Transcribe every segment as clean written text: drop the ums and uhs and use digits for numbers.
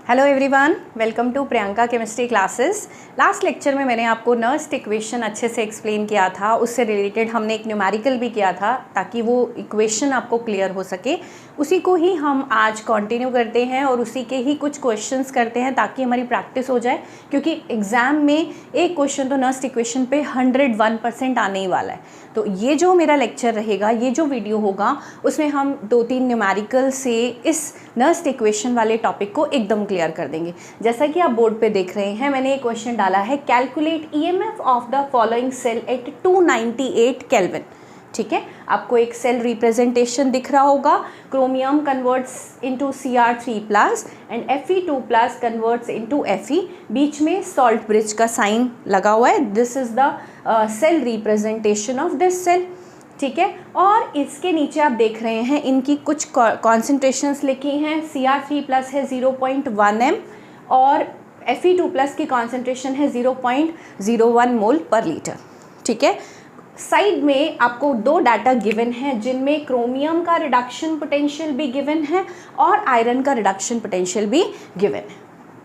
Hello everyone, welcome to Priyanka chemistry classes. Last lecture में मैंने आपको नर्स्ड इक्वेशन अच्छे से एक्सप्लेन किया था। उससे रिलेटेड हमने एक न्यूमेरिकल भी किया था ताकि वो इक्वेशन आपको क्लियर हो सके। उसी को ही हम आज कंटिन्यू करते हैं और उसी के ही कुछ क्वेश्चंस करते हैं ताकि हमारी प्रैक्टिस हो जाए, क्योंकि एग्ज़ाम में एक क्वेश्चन तो नर्स्ड इक्वेशन पे 101% आने ही वाला है। तो ये जो मेरा लेक्चर रहेगा, ये जो वीडियो होगा, उसमें हम 2-3 न्यूमेरिकल से इस नर्स्ड इक्वेशन वाले टॉपिक को एकदम क्लियर कर देंगे। जैसा कि आप बोर्ड पे देख रहे हैं, मैंने एक क्वेश्चन डाला है, calculate EMF of the following cell at 298 kelvin. ठीक है, आपको एक सेल रिप्रेजेंटेशन दिख रहा होगा। Chromium converts into Cr3+ and Fe2+ converts into Fe। बीच में सॉल्ट ब्रिज का साइन लगा हुआ है। This is the cell representation of this cell. ठीक है, और इसके नीचे आप देख रहे हैं इनकी कुछ कॉन्सेंट्रेशंस लिखी हैं। Cr3+ है 0.1 m और Fe2+ की कॉन्सेंट्रेशन है 0.01 मोल पर लीटर। ठीक है, साइड में आपको दो डाटा गिवन है जिनमें क्रोमियम का रिडक्शन पोटेंशियल भी गिवन है और आयरन का रिडक्शन पोटेंशियल भी गिवन है।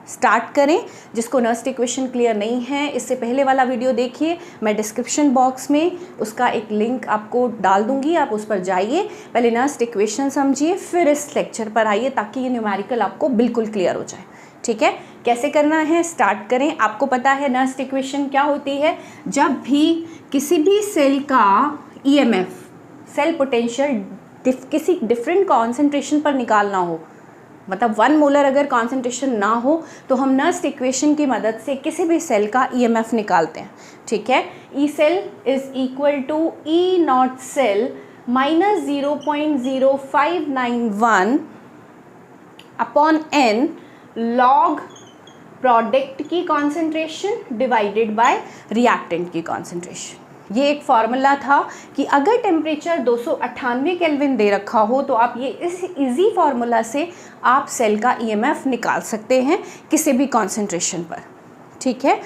स्टार्ट करें। जिसको नर्स्ड इक्वेशन क्लियर नहीं है, इससे पहले वाला वीडियो देखिए, मैं डिस्क्रिप्शन बॉक्स में उसका एक लिंक आपको डाल दूंगी, आप उस पर जाइए, पहले नर्स्ड इक्वेशन समझिए, फिर इस लेक्चर पर आइए ताकि ये न्यूमेरिकल आपको बिल्कुल क्लियर हो जाए। ठीक है, कैसे करना है स्टार्ट करें। आपको पता है नर्स्ड इक्वेशन क्या होती है? जब भी किसी भी सेल का ईएमएफ, सेल पोटेंशियल किसी डिफरेंट कॉन्सेंट्रेशन पर निकालना हो, मतलब 1 मोलर अगर कॉन्सेंट्रेशन ना हो, तो हम नर्स्ड इक्वेशन की मदद से किसी भी सेल का ईएमएफ निकालते हैं। ठीक है, E cell is equal to E not cell minus 0.0591 upon N log product की कॉन्सेंट्रेशन डिवाइडेड बाय रिएक्टेंट की कॉन्सेंट्रेशन। ये एक फार्मूला था कि अगर टेम्परेचर 298 केल्विन दे रखा हो तो आप ये इस इजी फार्मूला से आप सेल का ईएमएफ निकाल सकते हैं किसी भी कॉन्सेंट्रेशन पर। ठीक है,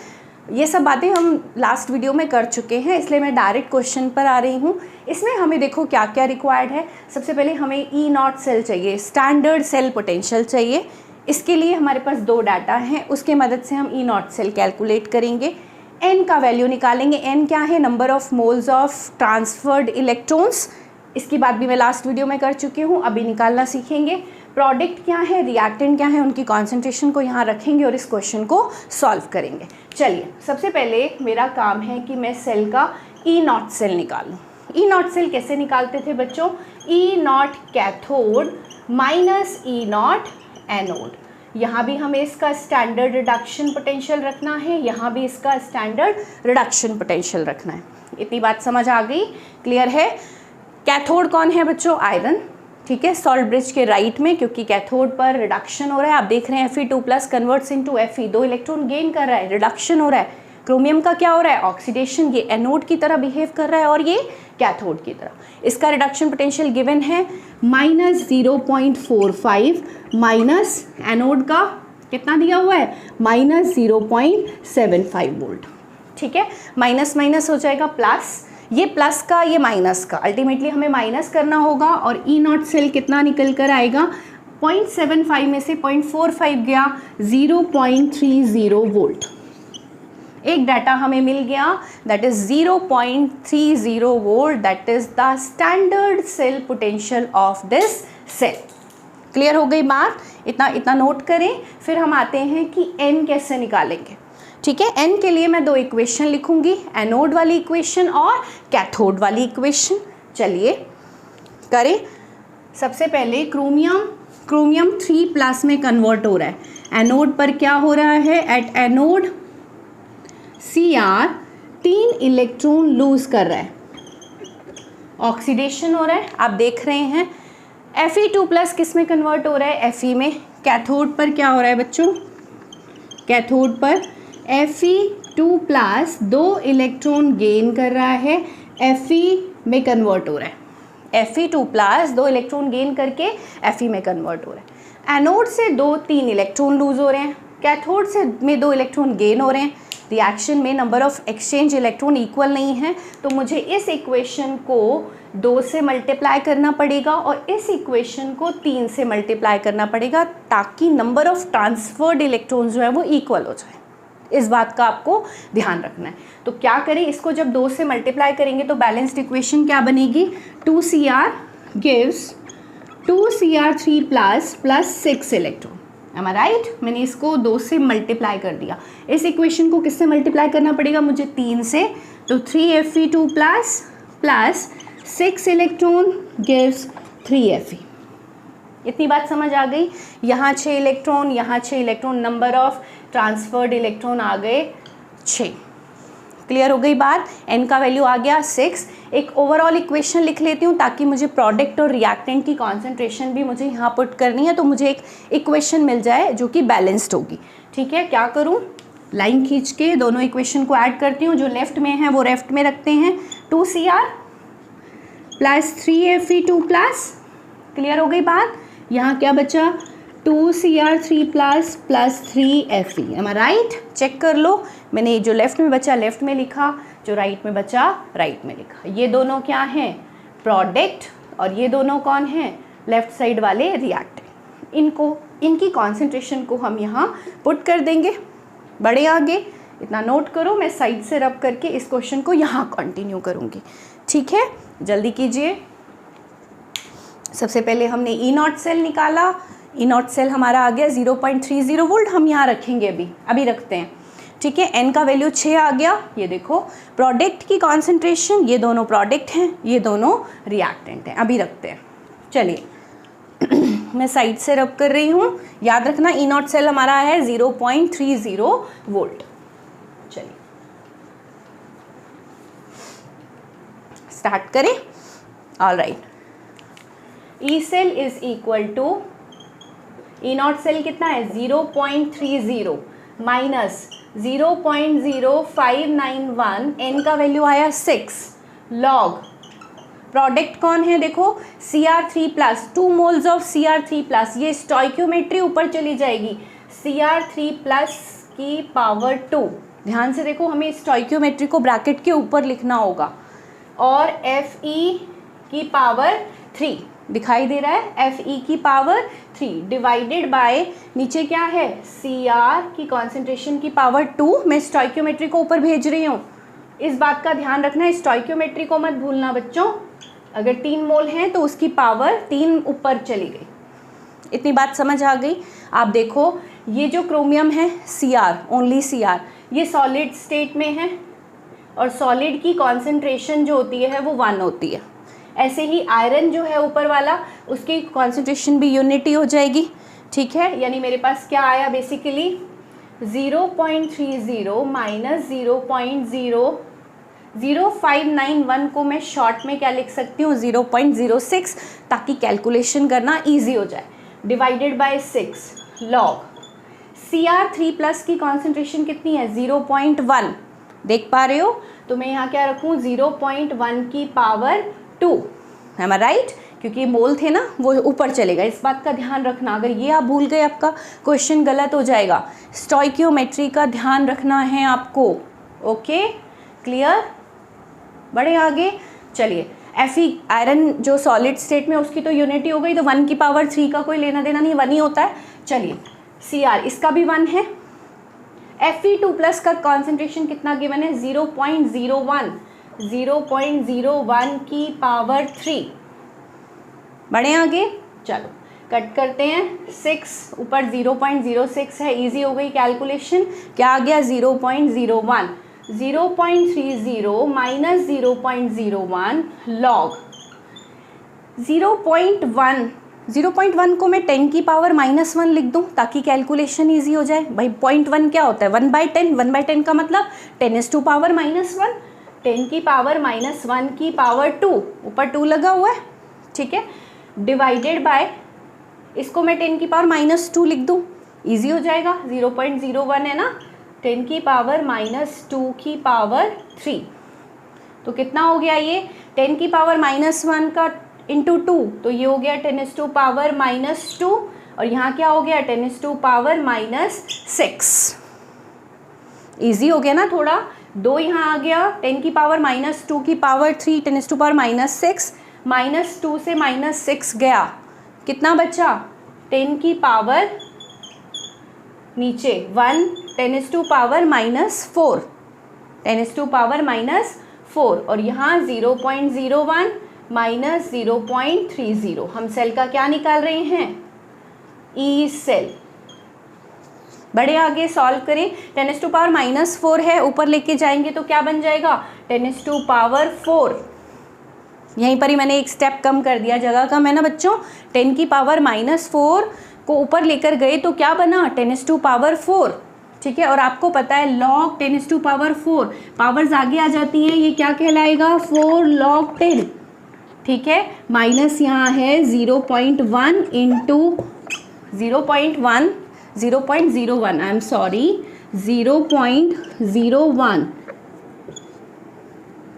ये सब बातें हम लास्ट वीडियो में कर चुके हैं, इसलिए मैं डायरेक्ट क्वेश्चन पर आ रही हूँ। इसमें हमें देखो क्या क्या रिक्वायर्ड है। सबसे पहले हमें ई नॉट सेल चाहिए, स्टैंडर्ड सेल पोटेंशियल चाहिए। इसके लिए हमारे पास दो डाटा हैं, उसके मदद से हम ई नॉट सेल कैलकुलेट करेंगे। एन का वैल्यू निकालेंगे। एन क्या है? Number of moles of transferred electrons. इसकी बात भी मैं लास्ट वीडियो में कर चुकी हूँ, अभी निकालना सीखेंगे। प्रोडक्ट क्या है, रिएक्टेंट क्या है, उनकी कॉन्सेंट्रेशन को यहाँ रखेंगे और इस क्वेश्चन को सॉल्व करेंगे। चलिए, सबसे पहले मेरा काम है कि मैं सेल का ई नॉट सेल निकालूँ। ई नॉट सेल कैसे निकालते थे बच्चों? E naught cathode minus E naught anode. यहाँ भी हमें इसका स्टैंडर्ड रिडक्शन पोटेंशियल रखना है, यहाँ भी इसका स्टैंडर्ड रिडक्शन पोटेंशियल रखना है। इतनी बात समझ आ गई? क्लियर है? कैथोड कौन है बच्चों? आयरन। ठीक है, सॉल्ट ब्रिज के राइट में, क्योंकि कैथोड पर रिडक्शन हो रहा है। आप देख रहे हैं Fe2+ converts into Fe, 2 electron gain कर रहा है, रिडक्शन हो रहा है। क्रोमियम का क्या हो रहा है? ऑक्सीडेशन। ये एनोड की तरह बिहेव कर रहा है और ये कैथोड की तरह। इसका रिडक्शन पोटेंशियल गिवन है माइनस 0.45, माइनस एनोड का कितना दिया हुआ है? Minus 0.75 volt. ठीक है, माइनस माइनस हो जाएगा प्लस, ये प्लस का ये माइनस का, अल्टीमेटली हमें माइनस करना होगा। और ई नॉट सेल कितना निकल कर आएगा? 0.75 में से 0.45 गया, 0.30 वोल्ट। एक डाटा हमें मिल गया, that is 0.30 volt. That is the standard cell potential of this cell. Clear हो गई बात? इतना नोट करें। फिर हम आते हैं कि एन कैसे निकालेंगे। ठीक है, एन के लिए मैं दो इक्वेशन लिखूंगी, एनोड वाली इक्वेशन और कैथोड वाली इक्वेशन। चलिए करें। सबसे पहले क्रोमियम 3+ में कन्वर्ट हो रहा है। एनोड पर क्या हो रहा है? At anode Cr 3 electron lose कर रहा है, ऑक्सीडेशन हो रहा है, आप देख रहे हैं। Fe2+ किस में कन्वर्ट हो रहा है? Fe में। कैथोड पर क्या हो रहा है बच्चों? कैथोड पर Fe2+ 2 इलेक्ट्रॉन गेन कर रहा है, Fe में कन्वर्ट हो रहा है। Fe2+ 2 इलेक्ट्रॉन गेन करके Fe में कन्वर्ट हो रहा है। एनोड से 2-3 इलेक्ट्रॉन लूज हो रहे हैं, कैथोड से में 2 इलेक्ट्रॉन गेन हो रहे हैं, रिएक्शन में number of exchange electron equal नहीं है, तो मुझे इस इक्वेशन को 2 से मल्टीप्लाई करना पड़ेगा और इस इक्वेशन को 3 से मल्टीप्लाई करना पड़ेगा, ताकि नंबर ऑफ ट्रांसफर्ड इलेक्ट्रॉन जो है वो इक्वल हो जाए। इस बात का आपको ध्यान रखना है। तो क्या करें, इसको जब 2 से मल्टीप्लाई करेंगे तो बैलेंस्ड इक्वेशन क्या बनेगी, 2Cr gives 2Cr3 plus 6 electron. Am I right? मैंने इसको 2 से मल्टीप्लाई कर दिया। इस इक्वेशन को किससे मल्टीप्लाई करना पड़ेगा मुझे, 3 से, तो 3Fe2 plus 6 electron gives 3Fe। इतनी बात समझ आ गई। यहाँ 6 इलेक्ट्रॉन, यहाँ 6 electron, number of transferred electron आ गए 6। क्लियर हो गई बात। n का वैल्यू आ गया 6। एक ओवरऑल इक्वेशन लिख लेती हूँ ताकि मुझे प्रोडक्ट और रिएक्टेंट की कॉन्सेंट्रेशन भी मुझे यहाँ पुट करनी है, तो मुझे एक इक्वेशन मिल जाए जो कि बैलेंस्ड होगी। ठीक है, क्या करूँ, लाइन खींच के दोनों इक्वेशन को ऐड करती हूँ। जो लेफ्ट में है वो लेफ्ट में रखते हैं, 2Cr plus 3Fe2 plus, clear हो गई बात। यहाँ क्या बचा, 2Cr3 plus 3Fe। M I right? Check कर लो, मैंने जो लेफ्ट में बचा लेफ्ट में लिखा, जो राइट में बचा राइट में लिखा। ये दोनों क्या हैं, प्रोडक्ट, और ये दोनों कौन हैं, लेफ्ट साइड वाले रिएक्टेंट। इनको, इनकी कॉन्सेंट्रेशन को हम यहाँ पुट कर देंगे। बड़े आगे इतना नोट करो, मैं साइड से रब करके इस क्वेश्चन को यहाँ कंटिन्यू करूँगी। ठीक है, जल्दी कीजिए। सबसे पहले हमने E0 सेल निकाला। E0 सेल हमारा आ गया 0.30 वोल्ट। हम यहाँ रखेंगे, अभी रखते हैं। ठीक है, n का वैल्यू 6 आ गया। ये देखो प्रोडक्ट की कॉन्सेंट्रेशन, ये दोनों प्रोडक्ट हैं, ये दोनों रिएक्टेंट हैं, अभी रखते हैं। चलिए मैं साइड से रब कर रही हूँ। याद रखना E0 सेल हमारा है 0.30 वोल्ट। चलिए स्टार्ट करें। All right, E cell is equal to E0 cell कितना है, 0.30 माइनस 0.0591, n का वैल्यू आया 6 लॉग प्रोडक्ट कौन है, देखो Cr3 plus, 2 moles of Cr3 plus, ये स्टोइक्योमेट्री ऊपर चली जाएगी, Cr3 प्लस की पावर 2। ध्यान से देखो, हमें स्टोइक्योमेट्री को ब्रैकेट के ऊपर लिखना होगा, और Fe की पावर 3 दिखाई दे रहा है, Fe की पावर 3 डिवाइडेड बाय नीचे क्या है, Cr की कॉन्सेंट्रेशन की पावर 2। मैं स्टोइक्योमेट्री को ऊपर भेज रही हूँ, इस बात का ध्यान रखना है, स्टोइक्योमेट्री को मत भूलना बच्चों। अगर 3 मोल हैं तो उसकी पावर 3 ऊपर चली गई। इतनी बात समझ आ गई। आप देखो ये जो क्रोमियम है Cr, ओनली Cr, ये सॉलिड स्टेट में है और सॉलिड की कॉन्सेंट्रेशन जो होती है वो 1 होती है। ऐसे ही आयरन जो है ऊपर वाला, उसकी कॉन्सेंट्रेशन भी यूनिटी हो जाएगी। ठीक है, यानी मेरे पास क्या आया बेसिकली 0.30 माइनस 0.0591 को मैं शॉर्ट में क्या लिख सकती हूँ 0.06, ताकि कैलकुलेशन करना इजी हो जाए, divided by 6 log Cr3 plus की कॉन्सेंट्रेशन कितनी है 0.1, देख पा रहे हो, तो मैं यहाँ क्या रखूँ 0.1 की पावर 2। है राइट? क्योंकि मोल थे ना वो ऊपर चलेगा, इस बात का ध्यान रखना। अगर ये आप भूल गए आपका क्वेश्चन गलत हो जाएगा। स्टोइक्योमेट्री का ध्यान रखना है आपको। Okay, clear? बड़े आगे चलिए। Fe आयरन जो सॉलिड स्टेट में, उसकी तो यूनिटी हो गई, तो 1 की पावर 3 का कोई लेना देना नहीं, 1 ही होता है। चलिए Cr, इसका भी 1 है। Fe2 प्लस का कॉन्सेंट्रेशन कितना गिवन है 0.01 की पावर 3। बढ़े आगे, चलो कट करते हैं। 6 ऊपर 0.06 है, इजी हो गई कैलकुलेशन। क्या आ गया 0.01, 0.30 माइनस 0.01 लॉग 0.1 को मैं 10 की पावर -1 लिख दूं ताकि कैलकुलेशन इजी हो जाए। भाई 0.1 क्या होता है 1/10, 1/10 का मतलब 10⁻⁻1, 10 की पावर -1 की पावर 2, ऊपर 2 लगा हुआ है। ठीक है, डिवाइडेड बाय, इसको मैं 10 की पावर -2 लिख दूं, इजी हो जाएगा। 0.01 है ना, 10 की पावर -2 की पावर 3, तो कितना हो गया ये 10 की पावर -1 का इंटू 2, तो ये हो गया 10⁻⁻2 और यहाँ क्या हो गया 10⁻⁻6। ईजी हो गया ना थोड़ा। 2 यहाँ आ गया 10⁻⁻2 की पावर 3 10⁻⁻6 -2 से -6 गया, कितना बचा 10 की पावर नीचे 1 10⁻⁻4 10⁻⁻4 और यहाँ 0.01 -0.30। हम सेल का क्या निकाल रहे हैं ई सेल। बड़े आगे सॉल्व करें 10⁻⁻4 है, ऊपर लेके जाएंगे तो क्या बन जाएगा 10⁻4। यहीं पर ही मैंने एक स्टेप कम कर दिया, जगह कम है ना बच्चों। 10⁻⁻4 को ऊपर लेकर गए तो क्या बना 10⁻4, ठीक है। और आपको पता है log 10⁻4 पावर्स आगे आ जाती हैं, ये क्या कहलाएगा 4 log 10, ठीक है। माइनस यहाँ है 0.1 into 0.01 I am sorry 0.01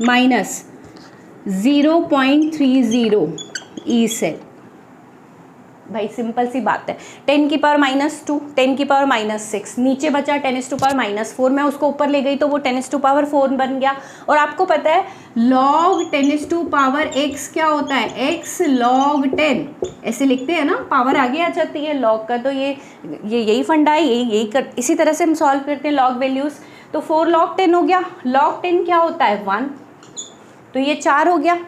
minus 0.30 E cell. भाई सिंपल सी बात है, 10⁻⁻2 10⁻⁻6 नीचे बचा 10⁻⁻4, मैं उसको ऊपर ले गई तो वो 10⁻4 बन गया। और आपको पता है log 10⁻x क्या होता है x log 10, ऐसे लिखते हैं ना, पावर आगे आ जाती है log का। तो ये यही फंडा है, इसी तरह से हम सॉल्व करते हैं log वैल्यूज़। तो 4 log 10 हो गया, log 10 क्या होता है 1, तो ये 4 हो गया।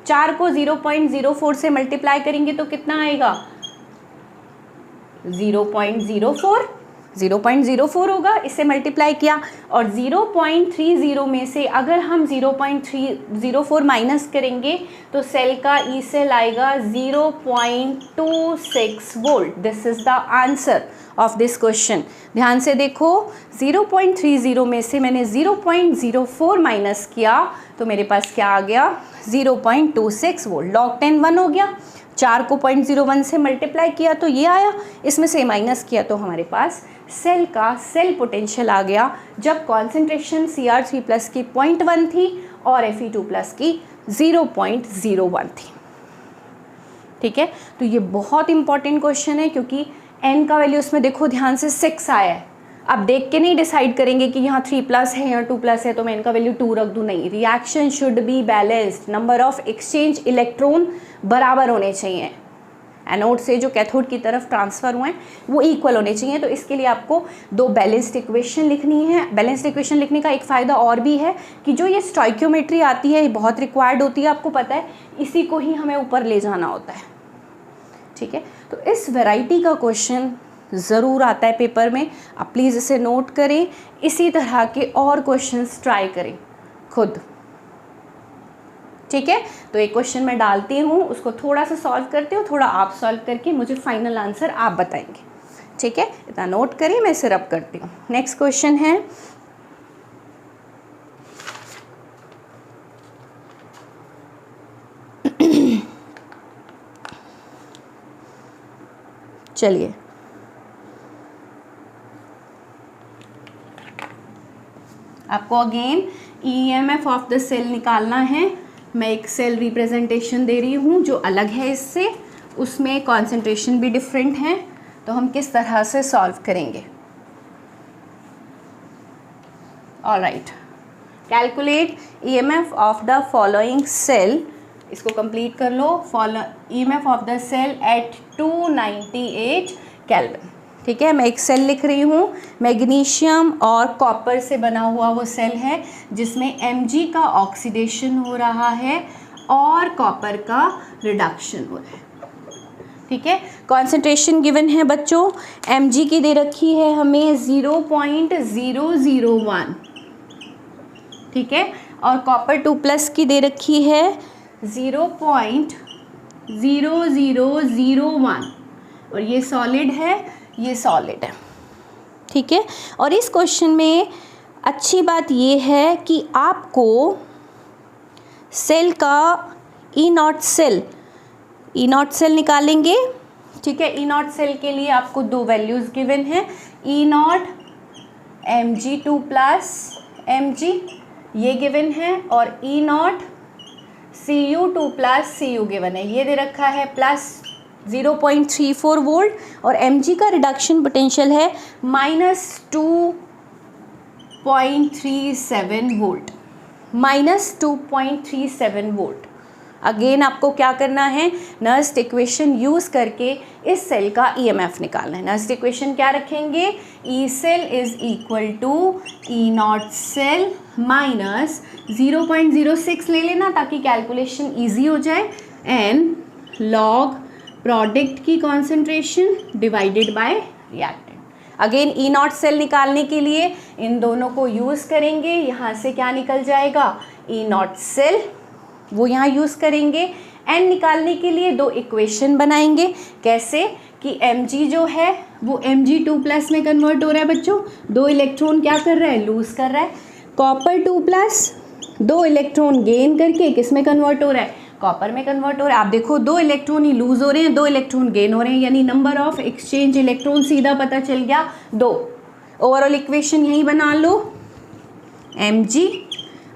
4 को 0.04 से मल्टीप्लाई करेंगे तो कितना आएगा 0.04 होगा, इससे मल्टीप्लाई किया। और 0.30 में से अगर हम 0.304 माइनस करेंगे तो सेल का ई सेल आएगा 0.26 volt. This is the answer of this question. ध्यान से देखो 0.30 में से मैंने 0.04 माइनस किया तो मेरे पास क्या आ गया 0.26 वोल्ट। log 10 1 हो गया, 4 को 0.01 से मल्टीप्लाई किया तो ये आया, इसमें से माइनस किया तो हमारे पास सेल का सेल पोटेंशियल आ गया जब कॉन्सेंट्रेशन Cr3+ की 0.1 थी और Fe2+ की 0.01 थी, ठीक है। तो ये बहुत इंपॉर्टेंट क्वेश्चन है क्योंकि n का वैल्यू इसमें देखो ध्यान से 6 आया है। अब देख के नहीं डिसाइड करेंगे कि यहाँ 3+ है यहाँ 2+ है तो मैं इनका वैल्यू 2 रख दूँ, नहीं। Reaction should be balanced, number of exchange electron बराबर होने चाहिए, एनोड से जो कैथोड की तरफ ट्रांसफ़र हुए हैं वो इक्वल होने चाहिए। तो इसके लिए आपको 2 बैलेंस्ड इक्वेशन लिखनी है। बैलेंस्ड इक्वेशन लिखने का एक फ़ायदा और भी है कि जो ये स्टोइकियोमेट्री आती है ये बहुत रिक्वायर्ड होती है, आपको पता है, इसी को ही हमें ऊपर ले जाना होता है, ठीक है। तो इस वैरायटी का क्वेश्चन ज़रूर आता है पेपर में, आप प्लीज़ इसे नोट करें। इसी तरह के और क्वेश्चंस ट्राई करें खुद, ठीक है। तो एक क्वेश्चन मैं डालती हूँ, उसको थोड़ा सा सॉल्व करती हूँ, थोड़ा आप सॉल्व करके मुझे फाइनल आंसर आप बताएंगे, ठीक है। इतना नोट करिए, मैं इसे रब करती हूँ। नेक्स्ट क्वेश्चन है चलिए आपको again EMF of the cell निकालना है। मैं एक सेल रिप्रेजेंटेशन दे रही हूँ जो अलग है इससे, उसमें कॉन्सेंट्रेशन भी डिफरेंट है, तो हम किस तरह से सॉल्व करेंगे। Alright, calculate EMF of the following cell, इसको कंप्लीट कर लो। EMF of the cell at 298 kelvin, ठीक है। मैं एक सेल लिख रही हूँ, मैग्नीशियम और कॉपर से बना हुआ वो सेल है जिसमें Mg का ऑक्सीडेशन हो रहा है और कॉपर का रिडक्शन हो रहा है, ठीक है। कॉन्सेंट्रेशन गिवन है बच्चों, Mg की दे रखी है हमें 0.001, ठीक है, और कॉपर 2+ की दे रखी है 0.0001, और ये सॉलिड है, ये सॉलिड है, ठीक है। और इस क्वेश्चन में अच्छी बात ये है कि आपको सेल का E0 सेल निकालेंगे, ठीक है। E0 सेल के लिए आपको 2 वैल्यूज़ गिवन हैं, E0 Mg2+ Mg ये गिवन है और E0 Cu2+ Cu गिवन है, ये दे रखा है प्लस 0.34 वोल्ट, और mg का रिडक्शन पोटेंशियल है -2.37 वोल्ट, -2.37 वोल्ट। अगेन आपको क्या करना है, नर्स्ट इक्वेशन यूज़ करके इस सेल का ईएमएफ निकालना है। नर्स्ट इक्वेशन क्या रखेंगे, E cell is equal to E not cell minus 0.06 ले लेना ताकि कैलकुलेशन इजी हो जाए, एंड लॉग प्रोडक्ट की concentration divided by reactant. Again E not cell निकालने के लिए इन दोनों को यूज़ करेंगे, यहाँ से क्या निकल जाएगा, ई नॉट सेल, वो यहाँ यूज़ करेंगे। एन निकालने के लिए दो इक्वेशन बनाएंगे, कैसे कि mg जो है वो Mg2+ में कन्वर्ट हो रहा है बच्चों, 2 इलेक्ट्रॉन क्या कर रहा है, लूज़ कर रहा है। कॉपर 2+, 2 इलेक्ट्रॉन गेन करके किस में कन्वर्ट हो रहा है, कॉपर में कन्वर्ट हो रहा है। आप देखो 2 इलेक्ट्रॉन ही लूज़ हो रहे हैं, 2 इलेक्ट्रॉन गेन हो रहे हैं, यानी नंबर ऑफ एक्सचेंज इलेक्ट्रॉन सीधा पता चल गया 2। ओवरऑल इक्वेशन यही बना लो, mg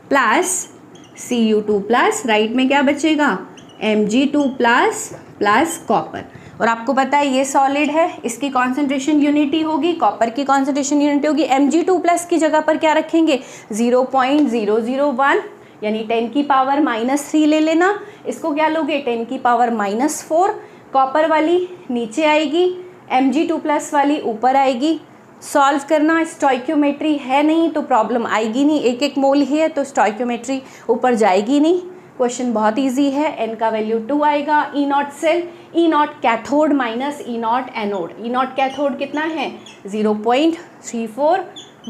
प्लस Cu2+, राइट में क्या बचेगा, Mg2+ कॉपर। और आपको पता है ये सॉलिड है, इसकी कॉन्सेंट्रेशन यूनिटी होगी, कॉपर की कॉन्सेंट्रेशन यूनिटी होगी। Mg2+ की जगह पर क्या रखेंगे, 0.001 यानी 10 की पावर -3 ले लेना। इसको क्या लोगे, 10 की पावर -4। कॉपर वाली नीचे आएगी, Mg2+ वाली ऊपर आएगी। सॉल्व करना, स्टोइक्योमेट्री है नहीं तो प्रॉब्लम आएगी नहीं, 1 मोल ही है तो स्टोइक्योमेट्री ऊपर जाएगी नहीं। क्वेश्चन बहुत इजी है, एन का वैल्यू 2 आएगा। E not cell, E naught cathode minus E naught anode. E naught cathode कितना है, 0.34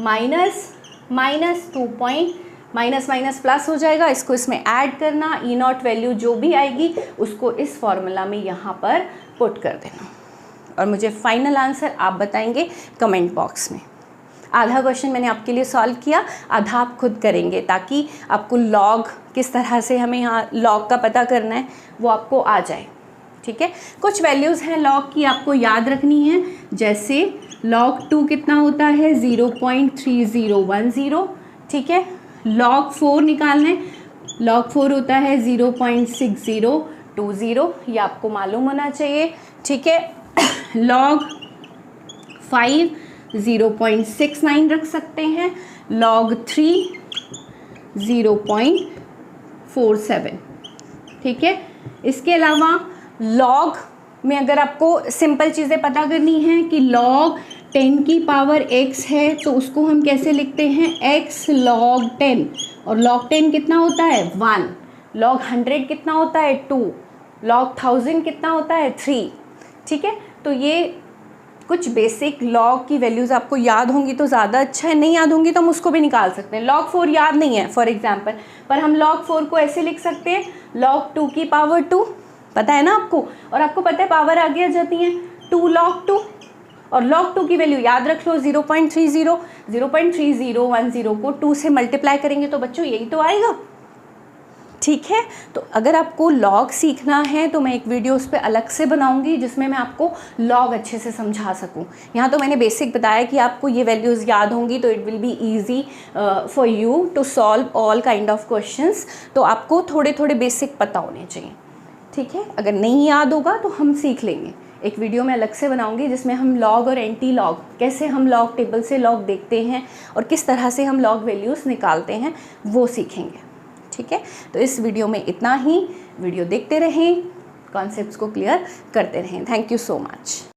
माइनस 2 माइनस प्लस हो जाएगा, इसको इसमें ऐड करना, ई नॉट वैल्यू जो भी आएगी उसको इस फॉर्मूला में यहाँ पर पुट कर देना, और मुझे फाइनल आंसर आप बताएंगे कमेंट बॉक्स में। आधा क्वेश्चन मैंने आपके लिए सॉल्व किया, आधा आप खुद करेंगे ताकि आपको लॉग किस तरह से हमें यहाँ लॉग का पता करना है वो आपको आ जाए। ठीक है, कुछ वैल्यूज़ हैं लॉग की आपको याद रखनी है, जैसे log 2 कितना होता है, 0.3010। ठीक है, log 4 निकालना है, log 4 होता है 0.6020, ये आपको मालूम होना चाहिए। ठीक है, log 5 0.69 रख सकते हैं, log 3 0.47। ठीक है, इसके अलावा log में अगर आपको सिंपल चीज़ें पता करनी है कि log 10 की पावर x है तो उसको हम कैसे लिखते हैं, x log 10, और log 10 कितना होता है 1, log 100 कितना होता है 2, log 1000 कितना होता है 3। ठीक है, तो ये कुछ बेसिक लॉग की वैल्यूज़ आपको याद होंगी तो ज़्यादा अच्छा है, नहीं याद होंगी तो हम उसको भी निकाल सकते हैं। log 4 याद नहीं है फॉर एग्जांपल, पर हम log 4 को ऐसे लिख सकते हैं, log 2 की पावर 2, पता है ना आपको, और आपको पता है पावर आगे आ जाती है 2 log 2, और log 2 की वैल्यू याद रख लो 0.30, 0.3010 को 2 से मल्टीप्लाई करेंगे तो बच्चों यही तो आएगा। ठीक है, तो अगर आपको लॉग सीखना है तो मैं एक वीडियो उस पर अलग से बनाऊंगी जिसमें मैं आपको लॉग अच्छे से समझा सकूं। यहाँ तो मैंने बेसिक बताया कि आपको ये वैल्यूज़ याद होंगी तो it will be easy for you to solve all kind of questions. तो आपको थोड़े थोड़े बेसिक पता होने चाहिए। ठीक है, अगर नहीं याद होगा तो हम सीख लेंगे, एक वीडियो में अलग से बनाऊंगी जिसमें हम लॉग और एंटी लॉग, कैसे हम लॉग टेबल से लॉग देखते हैं और किस तरह से हम लॉग वैल्यूज़ निकालते हैं वो सीखेंगे। ठीक है, तो इस वीडियो में इतना ही। वीडियो देखते रहें, कॉन्सेप्ट्स को क्लियर करते रहें। Thank you so much.